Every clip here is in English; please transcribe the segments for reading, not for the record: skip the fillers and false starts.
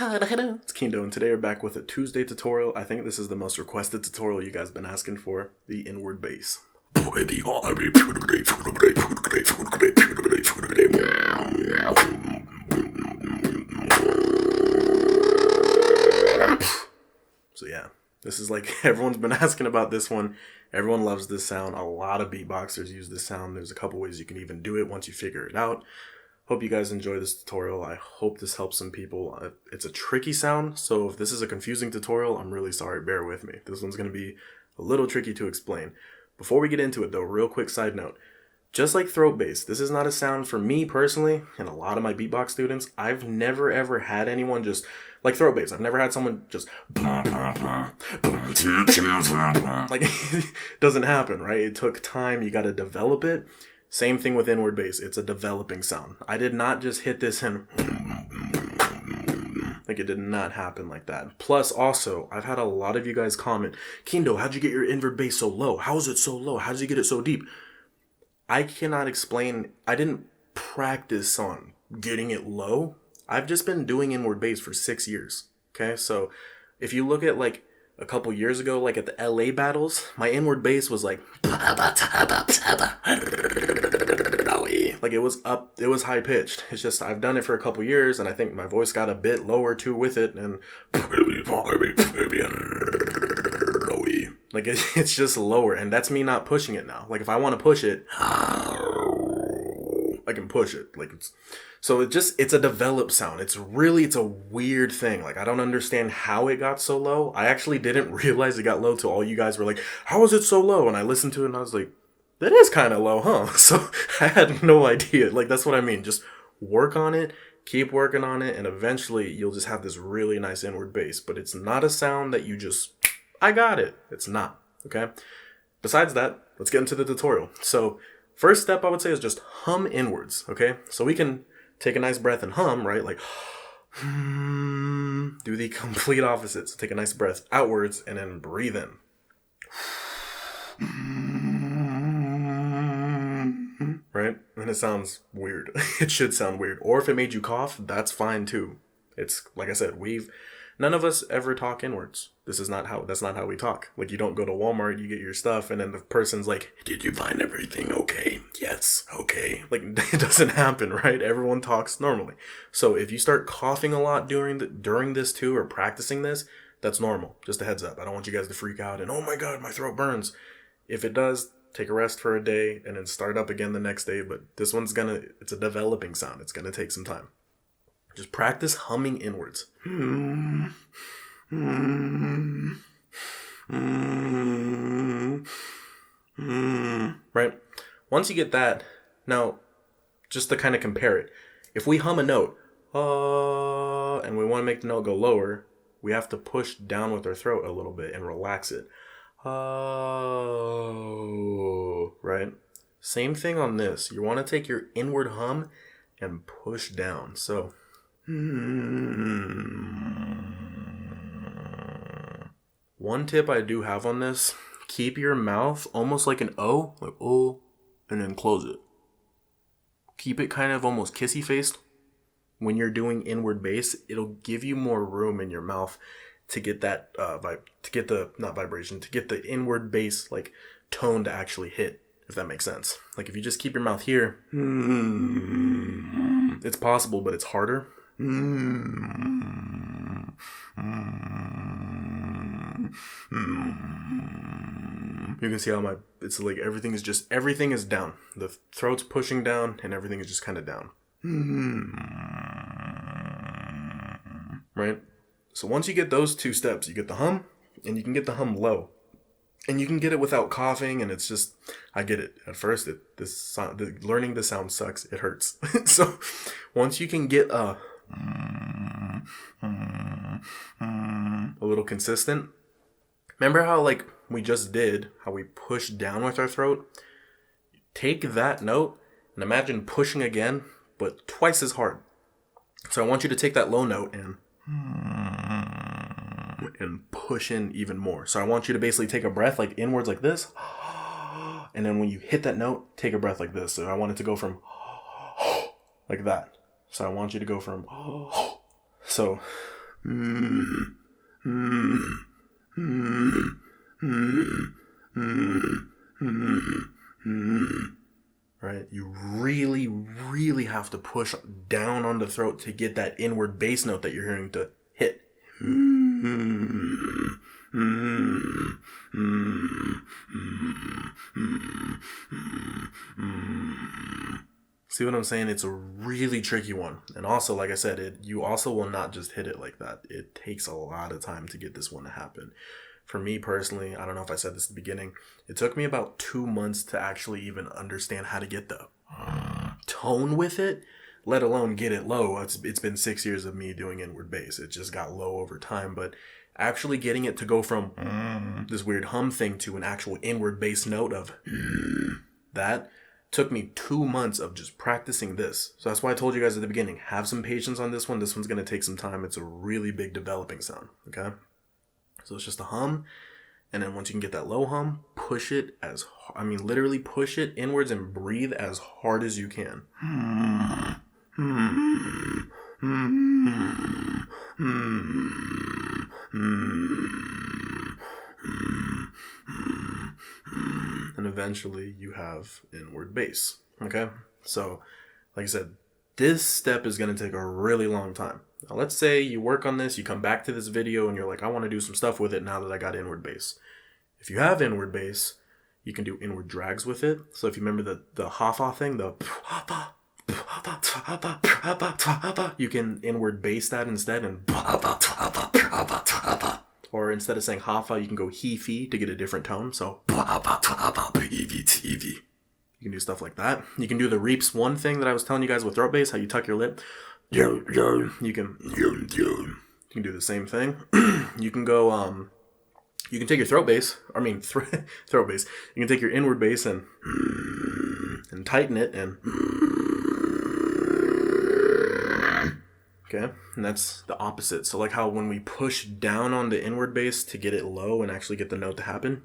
It's Kindo, and today we're back with a Tuesday tutorial. I think this is the most requested tutorial you guys been asking for, the inward bass. So yeah, this is like, everyone's been asking about this one. Everyone loves this sound. A lot of beatboxers use this sound. There's a couple ways you can even do it once you figure it out. Hope you guys enjoy this tutorial. I hope this helps some people. It's a tricky sound, so if this is a confusing tutorial, I'm really sorry. Bear with me. This one's going to be a little tricky to explain. Before we get into it though, real quick side note. Just like throat bass, this is not a sound for me personally, and a lot of my beatbox students. I've never ever had anyone just, like throat bass, I've never had someone just, like, it doesn't happen, right? It took time, you gotta develop it. Same thing with inward bass, it's a developing sound. I did not just hit this and, like, it did not happen like that. Plus, also, I've had a lot of you guys comment, Kindo, how'd you get your inward bass so low? How is it so low? How did you get it so deep? I cannot explain. I didn't practice on getting it low. I've just been doing inward bass for 6 years. Okay, so if you look at like a couple years ago, like at the LA battles, my inward bass was like it was up, it was high pitched. It's just I've done it for a couple years, and I think my voice got a bit lower too with it, and like it's just lower, and that's me not pushing it now. Like if I want to push it, I can push it. Like so it's a developed sound. It's a weird thing. Like I don't understand how it got so low. I actually didn't realize it got low till all you guys were like, how is it so low? And I listened to it and I was like, that is kind of low, huh? So I had no idea. Like that's what I mean. Just work on it. Keep working on it, and eventually you'll just have this really nice inward bass. But it's not a sound that you just, I got it. It's not, okay? Besides that, let's get into the tutorial. So first step I would say is just hum inwards, okay? So we can take a nice breath and hum, right? Like, do the complete opposite. So take a nice breath outwards and then breathe in. Right? And it sounds weird. It should sound weird. Or if it made you cough, that's fine too. It's, like I said, none of us ever talk inwards. That's not how we talk. Like you don't go to Walmart, you get your stuff, and then the person's like, did you find everything okay? Yes, okay. Like it doesn't happen, right? Everyone talks normally. So if you start coughing a lot during this too, or practicing this, that's normal. Just a heads up. I don't want you guys to freak out and, oh my God, my throat burns. If it does, take a rest for a day and then start up again the next day. But this one's it's a developing sound. It's gonna take some time. Just practice humming inwards. Right? Once you get that, now, just to kind of compare it, if we hum a note, and we want to make the note go lower, we have to push down with our throat a little bit and relax it. Right? Same thing on this. You want to take your inward hum and push down. So, one tip I do have on this, keep your mouth almost like an O, like oh, and then close it. Keep it kind of almost kissy faced. When you're doing inward bass, it'll give you more room in your mouth to get that to get the inward bass like tone to actually hit, if that makes sense. Like if you just keep your mouth here, it's possible, but it's harder. You can see how it's like everything is down. The throat's pushing down and everything is just kind of down. Right? So once you get those two steps, you get the hum and you can get the hum low. And you can get it without coughing, and it's just, I get it. At first, learning the sound sucks. It hurts. So once you can get a little consistent, remember how like we just did, how we pushed down with our throat? Take that note and imagine pushing again, but twice as hard. So I want you to take that low note and push in even more. So I want you to basically take a breath like inwards like this, and then when you hit that note, take a breath like this. So I want it to go from like that. So I want you to go from so Right? You really, really have to push down on the throat to get that inward bass note that you're hearing to hit. See what I'm saying? It's a really tricky one. And also, like I said, you also will not just hit it like that. It takes a lot of time to get this one to happen. For me personally, I don't know if I said this at the beginning, it took me about 2 months to actually even understand how to get the tone with it, let alone get it low. It's been 6 years of me doing inward bass. It just got low over time, but actually getting it to go from this weird hum thing to an actual inward bass note of that took me 2 months of just practicing this. So that's why I told you guys at the beginning, have some patience on this one. This one's going to take some time. It's a really big developing sound, okay? So it's just a hum, and then once you can get that low hum, push it literally push it inwards and breathe as hard as you can. And eventually you have inward bass, okay? So, like I said, this step is going to take a really long time. Now, let's say you work on this, you come back to this video, and you're like, I want to do some stuff with it now that I got inward bass. If you have inward bass, you can do inward drags with it. So if you remember the ha-fa thing, you can inward bass that instead, and or instead of saying ha-fa, you can go he-fi to get a different tone. So you can do stuff like that. You can do the reaps one thing that I was telling you guys with throat bass, how you tuck your lip. You can do the same thing. You can go you can take your throat bass. Throat bass. You can take your inward bass and tighten it and okay, and that's the opposite. So like how when we push down on the inward bass to get it low and actually get the note to happen,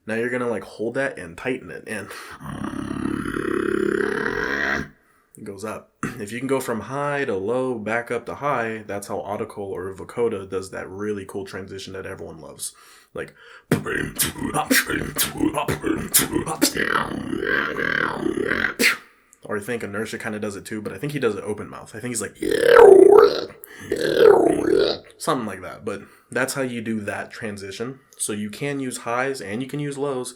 now you're gonna like hold that and tighten it and it goes up. If you can go from high to low, back up to high, that's how Audicle or Vocoder does that really cool transition that everyone loves. Like, or I think Inertia kind of does it too, but I think he does it open mouth. I think he's like, something like that. But that's how you do that transition. So you can use highs and you can use lows.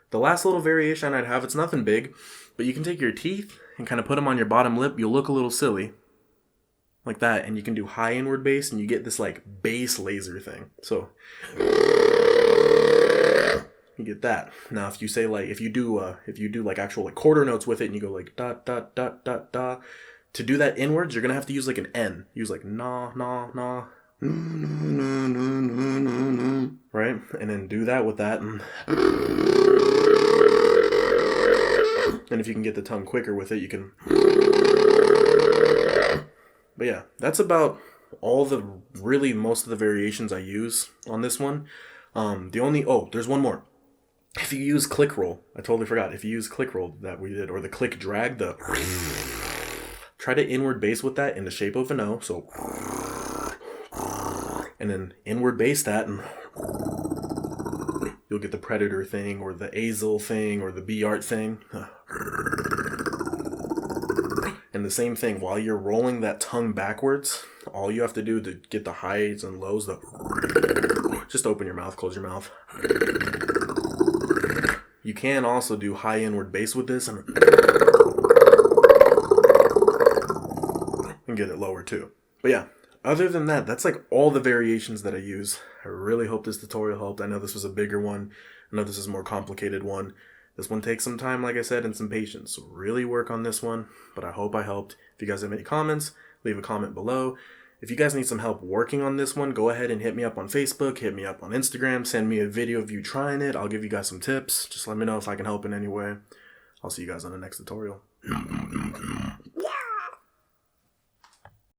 The last little variation I'd have, it's nothing big, but you can take your teeth and kind of put them on your bottom lip. You'll look a little silly. Like that. And you can do high inward bass and you get this like bass laser thing. So you get that. Now if you say like, if you do like actual like quarter notes with it and you go like da da da da da, to do that inwards, you're going to have to use like an N. Use like na na na. Right? And then do that with that. And if you can get the tongue quicker with it, you can. But yeah, that's about all most of the variations I use on this one. There's one more. If you use click roll, I totally forgot. If you use click roll that we did, or the click drag, try to inward bass with that in the shape of an O. So, and then inward bass that, and you'll get the Predator thing, or the Azel thing, or the B-Art thing. And the same thing, while you're rolling that tongue backwards, all you have to do to get the highs and lows, just open your mouth, close your mouth. You can also do high inward bass with this and get it lower too. But yeah, other than that, that's like all the variations that I use. I really hope this tutorial helped. I know this was a bigger one. I know this is a more complicated one. This one takes some time, like I said, and some patience. So really work on this one, but I hope I helped. If you guys have any comments, leave a comment below. If you guys need some help working on this one, go ahead and hit me up on Facebook, hit me up on Instagram, send me a video of you trying it. I'll give you guys some tips. Just let me know if I can help in any way. I'll see you guys on the next tutorial.